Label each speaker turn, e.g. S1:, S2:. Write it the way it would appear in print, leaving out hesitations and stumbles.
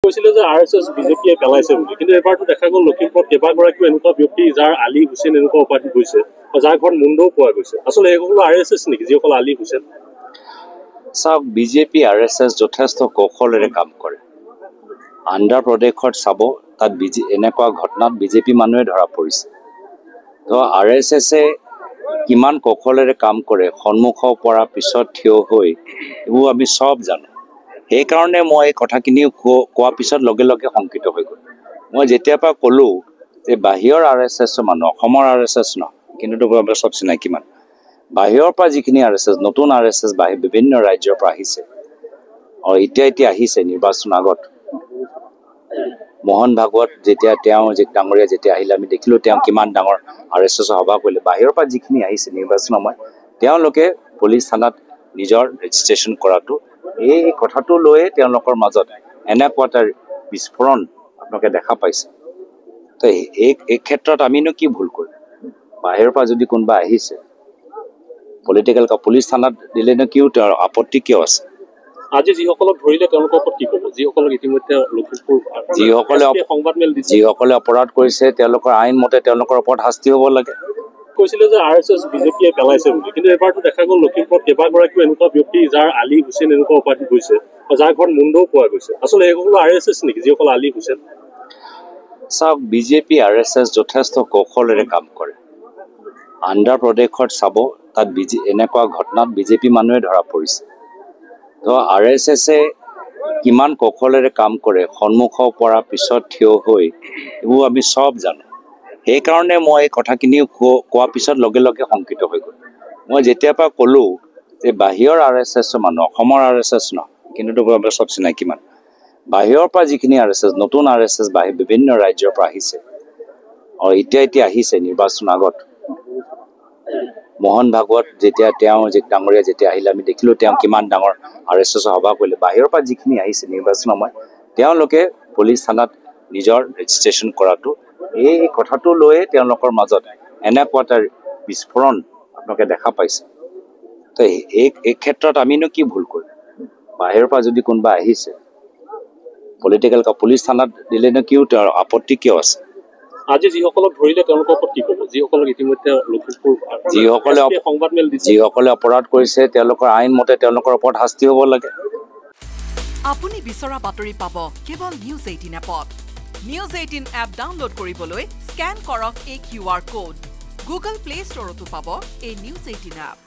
S1: কৈছিলে যে আৰএছএছ বিজেপিয়ে পেলাইছে বুলি, কিন্তু এবাৰতো দেখা গ'ল লখিমপুৰত কেইবাগৰাকীও এনেকুৱা ব্যক্তি যাৰ আলী হুছেইন এনেকুৱা উপাধি গৈছে, যাৰ ঘৰত মুণ্ডও পোৱা গৈছে। আচলতে এইসকল আৰএছএছ নেকি যিসকল আলী হুছেইন?
S2: চাওক, বিজেপি আৰএছএছ যথেষ্ট কৌশলেৰে কাম কৰে। আন্ধ্ৰ প্ৰদেশত চাব, তাত এনেকুৱা ঘটনাত বিজেপি মানুহে ধৰা পৰিছে। তো আৰএছএছে কিমান কৌশলেৰে কাম কৰে, সন্মুখৰ পৰা পিছত থিয় হৈ, এইবোৰ আমি চব জানো। সেইকাৰণে মই এই কথাখিনি কোৱাৰ পিছত লগে লগে শংকিত হৈ গ'ল। মই যেতিয়াৰ পৰা ক'লোঁ যে বাহিৰৰ আৰএছএছ মানুহ, অসমৰ আৰএছএছ নহয়, কিন্তু চব চিনাকি মানুহ, বাহিৰৰ পৰা যিখিনি আৰএছএছ, নতুন আৰএছএছ বিভিন্ন ৰাজ্যৰ পৰা আহিছে, আৰু এতিয়া আহিছে নিৰ্বাচন আগত। মোহন ভাগৱত ডাঙৰীয়া যেতিয়া আহিলে, আমি দেখিলোঁ তেওঁ কিমান ডাঙৰ আৰএছএছৰ সভা কৰিলে। বাহিৰৰ পৰা যিখিনি আহিছে নিৰ্বাচন সময়ত, তেওঁলোকে পুলিচ থানাত নিজৰ ৰেজিষ্ট্ৰেশ্যন কৰাটো, এই কথাটো লৈয়ে তেওঁলোকৰ মাজত এনেকুৱা এটা বিস্ফোৰণ আপোনালোকে দেখা পাইছে। তো এই ক্ষেত্ৰত আমিনো কি ভুল কৰিম? বাহিৰৰ পৰা যদি কোনোবা আহিছে, পুলিচ থানাত দিলেনো কিয়, আপত্তি কিয় আছে?
S1: আজি যিসকলক ধৰিলে তেওঁলোকৰ ওপৰত কি ক'ব? যিসকলক ইতিমধ্যে লখিমপুৰ
S2: যিসকলে অপৰাধ কৰিছে, তেওঁলোকৰ আইন মতে তেওঁলোকৰ ওপৰত শাস্তি হ'ব লাগে।
S1: কৈছিলে যে আৰএছএছ বিজেপিয়ে পেলাইছে বুলি, কিন্তু এবাৰতো দেখা গ'ল লখিমপুৰত কেইবাগৰাকীও এনেকুৱা ব্যক্তি যাৰ আলী হুছেইন এনেকুৱা উপাধি গৈছে, যাৰ ঘৰত মুণ্ডও পোৱা গৈছে। আচলতে এইসকল আৰএছএছ নেকি যিসকল আলী হুছেইন?
S2: চাওক, বিজেপি আৰএছএছ যথেষ্ট কৌশলেৰে কাম কৰে। আন্ধ্ৰ প্ৰদেশত চাব, তাত এনেকুৱা ঘটনাত বিজেপি মানুহে ধৰা পৰিছে। তো আৰএছএছে কিমান কৌশলেৰে কাম কৰে, সন্মুখৰ পৰা পিছত থিয় হৈ, এইবোৰ আমি চব জানো। সেইকাৰণে মই এই কথাখিনি কোৱাৰ পিছত লগে লগে শংকিত হৈ গ'ল। মই যেতিয়াৰ পৰা ক'লোঁ যে বাহিৰৰ আৰএছএছ মানুহ, অসমৰ আৰএছএছ নহয়, কিন্তু চব চিনাকি মানুহ, বাহিৰৰ পৰা যিখিনি আৰএছএছ, নতুন আৰএছএছ বিভিন্ন ৰাজ্যৰ পৰা আহিছে, আৰু এতিয়া আহিছে নিৰ্বাচন আগত। মোহন ভাগৱত ডাঙৰীয়া যেতিয়া আহিলে, আমি দেখিলোঁ তেওঁ কিমান ডাঙৰ আৰএছএছৰ সভা কৰিলে। বাহিৰৰ পৰা যিখিনি আহিছে নিৰ্বাচন সময়ত, তেওঁলোকে পুলিচ থানাত নিজৰ ৰেজিষ্ট্ৰেশ্যন কৰাটো, এই কথাটো লৈয়ে তেওঁলোকৰ মাজত এনেকুৱা এটা বিস্ফোৰণ আপোনালোকে দেখা পাইছে। তো এই ক্ষেত্ৰত আমিনো কি ভুল কৰিম? বাহিৰৰ পৰা যদি কোনোবা আহিছে, পুলিচ থানাত দিলেনো কিয়, আপত্তি কিয় আছে?
S1: আজি যিসকলক ধৰিলে তেওঁলোকৰ ওপৰত কি ক'ব? যিসকলক ইতিমধ্যে লখিমপুৰ
S2: যিসকলে অপৰাধ কৰিছে, তেওঁলোকৰ আইন মতে তেওঁলোকৰ ওপৰত শাস্তি হ'ব লাগে।
S3: আপুনি বিচৰা বাতৰি পাব কেৱল নিউজ 18 এপত। নিউজ 18 এপ ডাউনলোড কৰিবলৈ স্কেন কৰক এই QR কোড। গুগল প্লে ষ্টৰতো পাব এই নিউজ 18 এপ।